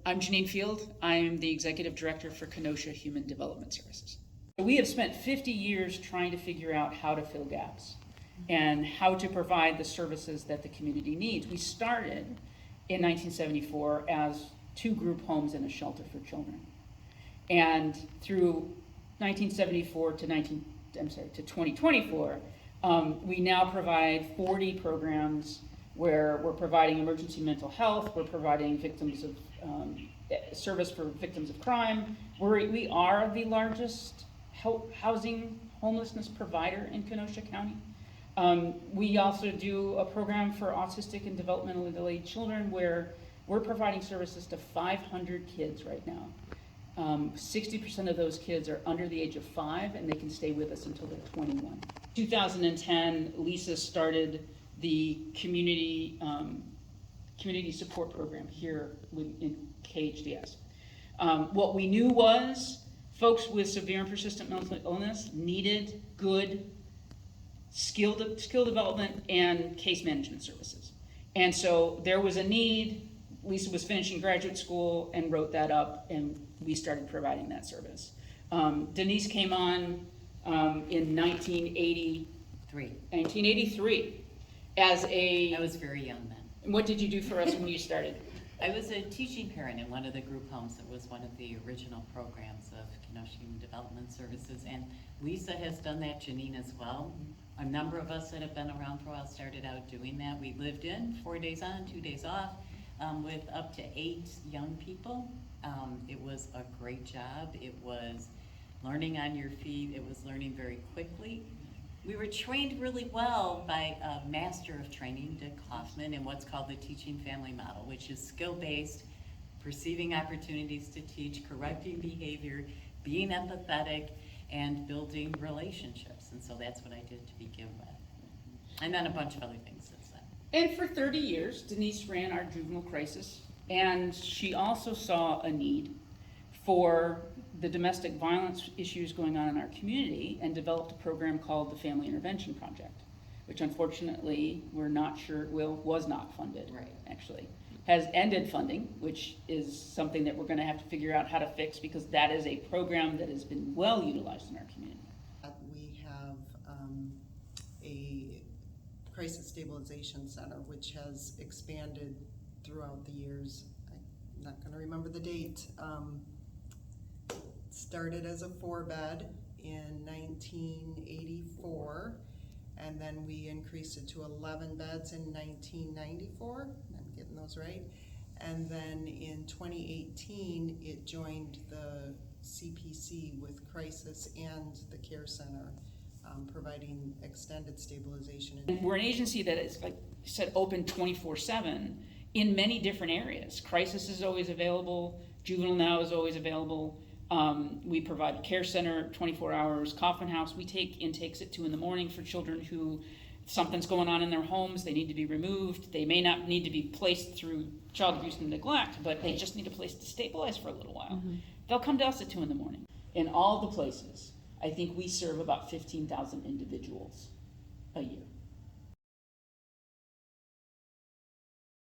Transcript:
I'm Janine Field. I'm the Executive Director for Kenosha Human Development Services. We have spent 50 years trying to figure out how to fill gaps and how to provide the services that the community needs. We started in 1974 as 2 group homes and a shelter for children. And through 1974 to 2024, we now provide 40 programs where we're providing emergency mental health, we're providing victims of service for victims of crime. We are the largest housing homelessness provider in Kenosha County. We also do a program for autistic and developmentally delayed children where we're providing services to 500 kids right now. 60% of those kids are under the age of 5 and they can stay with us until they're 21. 2010, Lisa started the community support program here in KHDS. What we knew was folks with severe and persistent mental illness needed good skill development and case management services. And so there was a need. Lisa was finishing graduate school and wrote that up, and we started providing that service. Denise came on in 1983 as a... I was very young then. What did you do for us when you started? I was a teaching parent in one of the group homes that was one of the original programs of Kenosha Human Development Services, and Lisa has done that, Janine as well. A number of us that have been around for a while started out doing that. We lived in 4 days on, 2 days off, with up to 8 young people. It was a great job. It was learning on your feet. It was learning very quickly. We were trained really well by a master of training, Dick Hoffman, in what's called the teaching family model, which is skill-based, perceiving opportunities to teach, correcting behavior, being empathetic, and building relationships. And so that's what I did to begin with. And then a bunch of other things since then. And for 30 years, Denise ran our juvenile crisis, and she also saw a need for the domestic violence issues going on in our community and developed a program called the Family Intervention Project, which unfortunately we're not sure was not funded, right. Actually. Has ended funding, which is something that we're going to have to figure out how to fix because that is a program that has been well utilized in our community. We have a crisis stabilization center which has expanded throughout the years. I'm not going to remember the date. Started as a 4-bed in 1984, and then we increased it to 11 beds in 1994. I'm getting those right. And then in 2018, it joined the CPC with crisis and the care center, providing extended stabilization. And we're an agency that is, like I said, open 24/7 in many different areas. Crisis is always available. Juvenile now is always available. We provide a care center 24 hours, Coffin House. We take intakes at 2 in the morning for children who something's going on in their homes. They need to be removed. They may not need to be placed through child abuse and neglect, but they just need a place to stabilize for a little while. Mm-hmm. They'll come to us at 2 in the morning. In all the places, I think we serve about 15,000 individuals a year.